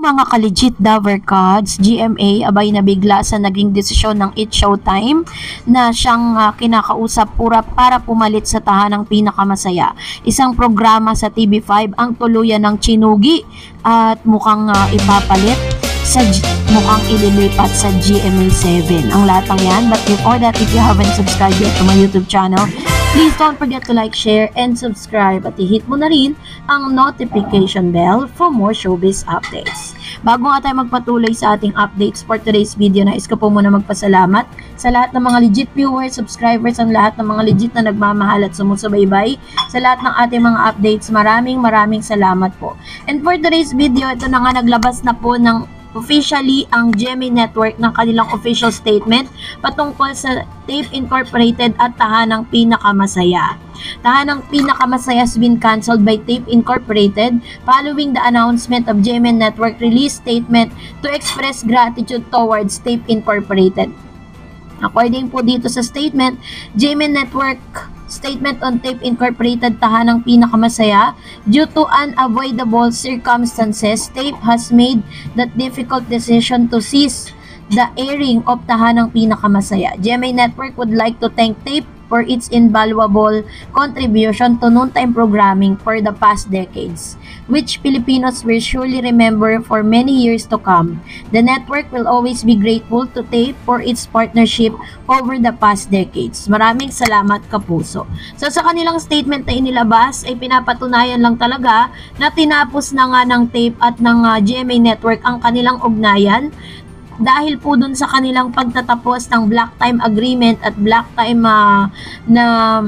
Mga ka-legit Dover Gods, GMA abay nabigla sa naging desisyon ng It's Showtime na siyang kinakausap para pumalit sa tahanang pinakamasaya. Isang programa sa TV5 ang tuluyan ng chinugi at mukhang ipapalit mukhang ililipat sa GMA7 ang lahat ng yan. But before that, if you haven't subscribed yet to my YouTube channel, please don't forget to like, share, and subscribe at i-hit mo na rin ang notification bell for more showbiz updates. Bago nga tayo magpatuloy sa ating updates for today's video, nais ko po muna magpasalamat sa lahat ng mga legit viewers, subscribers, ang lahat ng mga legit na nagmamahal at sumusubaybay sa lahat ng ating mga updates. Maraming salamat po. And for today's video, ito na nga naglabas na po ng officially ang GMA Network ng kanilang official statement patungkol sa TAPE Incorporated at Tahanang Pinakamasaya. Tahanang Pinakamasaya has been cancelled by TAPE Incorporated following the announcement of GMA Network release statement to express gratitude towards TAPE Incorporated. According po dito sa statement, GMA Network statement on TAPE Incorporated Tahanang Pinakamasaya, due to unavoidable circumstances, TAPE has made that difficult decision to cease the airing of Tahanang Pinakamasaya. GMA Network would like to thank TAPE for its invaluable contribution to noontime programming for the past decades, which Filipinos will surely remember for many years to come. The network will always be grateful to TAPE for its partnership over the past decades. Maraming salamat, kapuso. So sa kanilang statement na inilabas ay pinapatunayan lang talaga na tinapos na nga ng TAPE at ng GMA Network ang kanilang ugnayan dahil po dun sa kanilang pagtatapos ng Black Time Agreement at Black Time na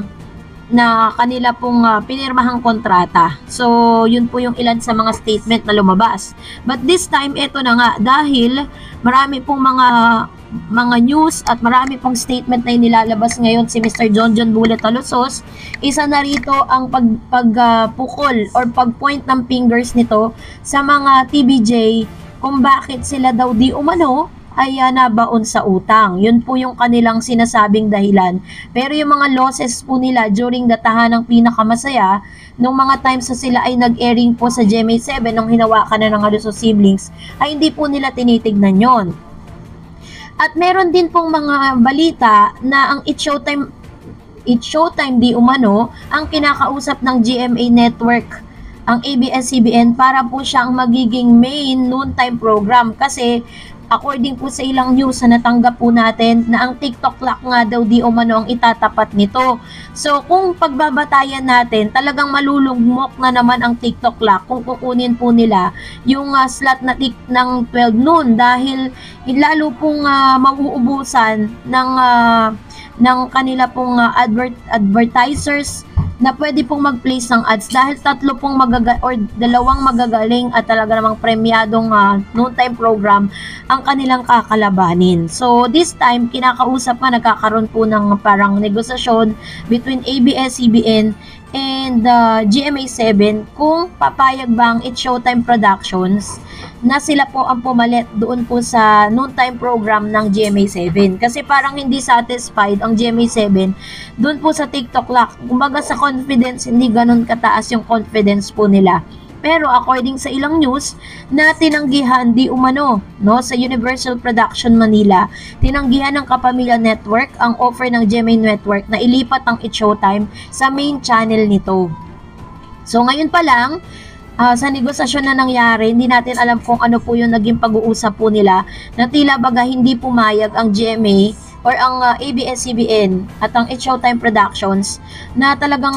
kanila pong pinirmahang kontrata. So, yun po yung ilan sa mga statement na lumabas. But this time, ito na nga, dahil marami pong mga news at marami pong statement na inilalabas ngayon si Mr. John Bullet Talusos, isa na rito ang pagpukol or pagpoint ng fingers nito sa mga TVJ kung bakit sila daw di umano ay nabaon sa utang. Yun po yung kanilang sinasabing dahilan. Pero yung mga losses po nila during the Tahanang Pinakamasaya, nung mga times na sila ay nag-airing po sa GMA7 nung hinawakan na ng Alusos siblings, ay hindi po nila tinitignan yon. At meron din pong mga balita na ang It's Showtime di umano ang kinakausap ng GMA Network, ang ABS-CBN, para po siya ang magiging main noontime program kasi according po sa ilang news na natanggap po natin na ang TikTok clock nga daw di umano ang itatapat nito. So kung pagbabatayan natin, talagang malulugmok na naman ang TikTok clock kung kukunin po nila yung slot ng 12 noon dahil lalo pong mauubusan ng kanila pong advertisers na pwede pong mag-place ng ads dahil dalawang magagaling at talaga namang premyadong noontime program ang kanilang kakalabanin. So this time, kinakausap nagkakaroon po ng parang negosasyon between ABS-CBN and GMA7 kung papayag ba ang It's Showtime Productions na sila po ang pumalit doon po sa noontime program ng GMA7. Kasi parang hindi satisfied ang GMA7 doon po sa TikTok clock. Kumbaga sa confidence, hindi ganun kataas yung confidence po nila. Pero according sa ilang news na tinanggihan di umano sa Universal Production Manila, tinanggihan ng Kapamilya Network ang offer ng GMA Network na ilipat ang It's Showtime sa main channel nito. So ngayon pa lang, sa negosasyon na nangyari, hindi natin alam kung ano po yung naging pag-uusap po nila na tila baga hindi pumayag ang GMA or ang ABS-CBN at ang It's Showtime Productions na talagang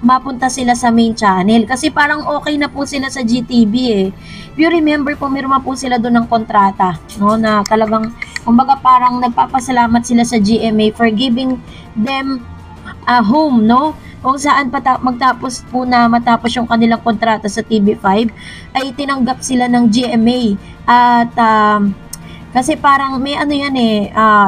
mapunta sila sa main channel kasi parang okay na po sila sa GTV If you remember, pumirma po sila doon ng kontrata, na talagang kumbaga parang nagpapasalamat sila sa GMA for giving them a home, kung saan matapos yung kanilang kontrata sa TV5 ay tinanggap sila ng GMA at kasi parang may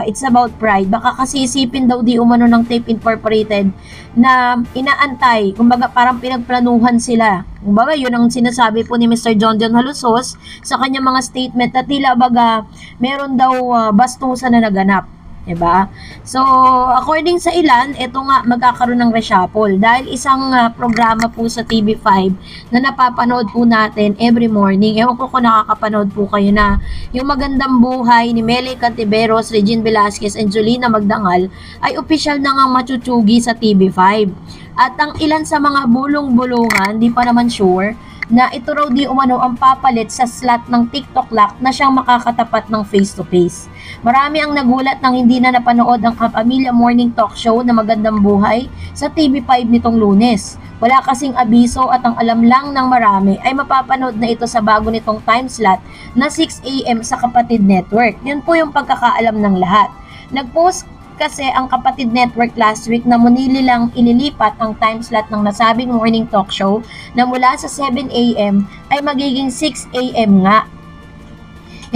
it's about pride. Baka kasi isipin daw di umano ng TAPE Incorporated na inaantay, kumbaga parang pinagplanuhan sila. Kumbaga yun ang sinasabi po ni Mr. John Halusos sa kanyang mga statement na tila baga meron daw bastusan na naganap. Diba? So, according sa ilan, ito nga magkakaroon ng reshuffle dahil isang programa po sa TV5 na napapanood po natin every morning. Ewan ko kung nakakapanood po kayo na yung Magandang Buhay ni Meli Cantiveros, Regine Velasquez, and Julina Magdangal ay opisyal na nga machuchugi sa TV5. At ang ilan sa mga bulong-bulungan, di pa naman sure, na ito raw di umano ang papalit sa slot ng TikTok lock na siyang makakatapat ng face-to-face. Marami ang nagulat nang hindi na napanood ang Kapamilya Morning Talk Show na Magandang Buhay sa TV5 nitong Lunes. Wala kasing abiso at ang alam lang ng marami ay mapapanood na ito sa bago nitong time slot na 6 AM sa Kapatid Network. Yun po yung pagkakaalam ng lahat. Nag-post kasi ang Kapatid Network last week na munili lang ililipat ang time slot ng nasabing morning talk show na mula sa 7 AM ay magiging 6 AM nga.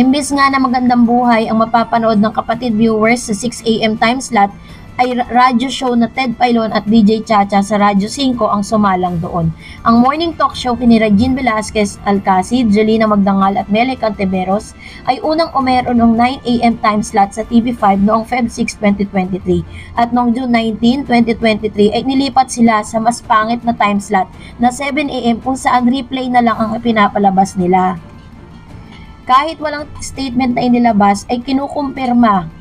Imbis nga na Magandang Buhay ang mapapanood ng kapatid viewers sa 6 AM time slot, ay radyo show na Ted Pailon at DJ Chacha sa Radyo 5 ang sumalang doon. Ang morning talk show ni Regine Velasquez Alcacid, Julina Magdangal at Meli Cantiveros ay unang umero noong 9 AM time slot sa TV5 noong Feb 6, 2023. At noong June 19, 2023 ay nilipat sila sa mas pangit na time slot na 7 AM kung saan replay na lang ang pinapalabas nila. Kahit walang statement na inilabas ay kinukumpirma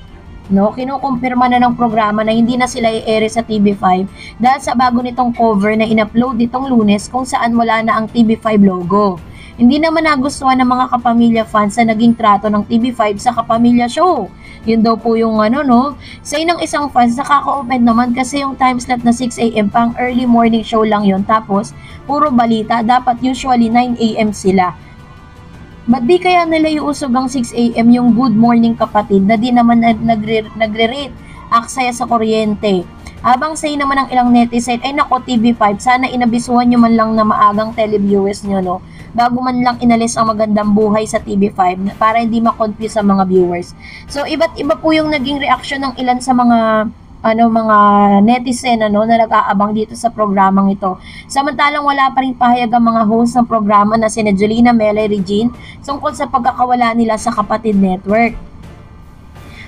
na ng programa na hindi na sila i-air sa TV5 dahil sa bago nitong cover na in-upload nitong Lunes kung saan wala na ang TV5 logo. Hindi naman nagustuhan ng mga Kapamilya fans sa naging trato ng TV5 sa Kapamilya Show. Yun daw po yung say ng isang fans, nakaka-offend naman kasi yung time slot na 6 AM pang early morning show lang yun, tapos puro balita, dapat usually 9 AM sila. Ba't di kaya nila iusog ang 6 AM yung Good Morning Kapatid na di naman nagre-rate aksaya sa kuryente? Habang say naman ng ilang netizen, ay nako TV5, sana inabisuhan nyo man lang na maagang televiewers nyo, no? Bago man lang inalis ang Magandang Buhay sa TV5 para hindi ma-confuse sa mga viewers. So, iba't iba po yung naging reaction ng ilan sa mga netizen na nag-aabang dito sa programang ito. Samantalang wala pa rin pahayag ang mga host ng programa na sina Julina, Meli, Regine tungkol sa pagkakawala nila sa Kapatid Network.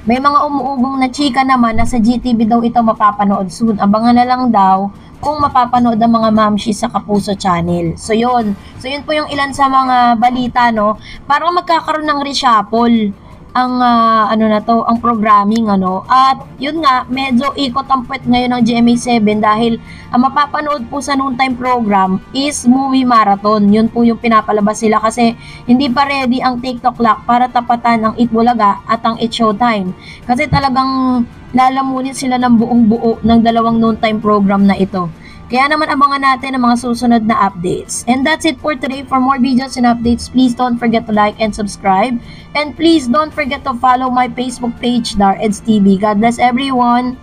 May mga umuugong na chika naman na sa GTV daw ito mapapanood soon. Abangan na lang daw kung mapapanood ang mga mamshi sa Kapuso Channel. So yun po yung ilan sa mga balita, parang magkakaroon ng reshuffle ang ang programming at yun nga, medyo ikot ang puwet ngayon ng GMA7 dahil ang mapapanood po sa noontime program is movie marathon. Yun po yung pinapalabas sila kasi hindi pa ready ang TikTok lock para tapatan ang Eat Bulaga at ang Eat Showtime kasi talagang lalamunin sila ng buong buo ng dalawang noontime program na ito. Kaya naman abangan natin ang mga susunod na updates. And that's it for today. For more videos and updates, please don't forget to like and subscribe. And please don't forget to follow my Facebook page, DarEdsTV. God bless everyone.